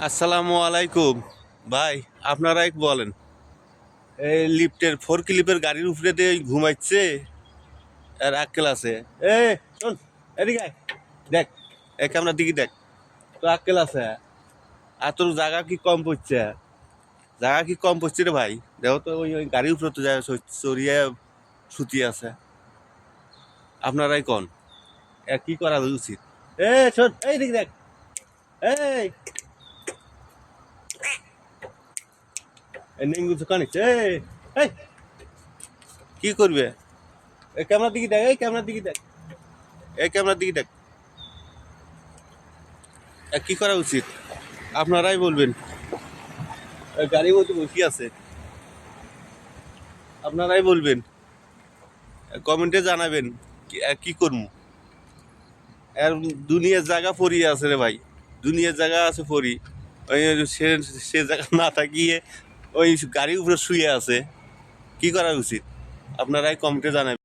আসসালামু আলাইকুম ভাই, আপনারাই বলেন। এই লিফটের ফোর ক্লিপের গাড়ির উপরে দিয়ে ঘুমাচ্ছে আর আক্কেল আছে। এ শোন, এদিকে আয়, দেখ এই ক্যামেরার দিকে দেখ, তো আক্কেল আছে। আর তোর জায়গা কি কম পড়ছে? জায়গা কি কম পড়ছে রে ভাই? দেখো তো ওই গাড়ির উপরে তো যায় চড়িয়ে সুতি আছে। আপনারাই কন কি করা উচিত? শোন, এই দিকে দেখ, এই নেঙ্গু কানিচ্ছে। এই কি করবে? এই ক্যামেরার দিকে দেখ, এই ক্যামেরার দিকে দেখ, এই ক্যামেরার দিকে দেখ। কি করা উচিত আপনারাই বলবেন। গাড়ির মধ্যে বসে আছে, আপনারাই বলবেন, কমেন্টে জানাবেন কি করবো। আর দুনিয়ার জায়গা পড়িয়ে আছে রে ভাই, দুনিয়ার জায়গা আছে পড়ি। ওই সে সে জায়গা না থাকিয়ে ওই গাড়ির উপরে শুয়ে আছে। কি করা উচিত আপনারাই কমেন্টে জানাবেন।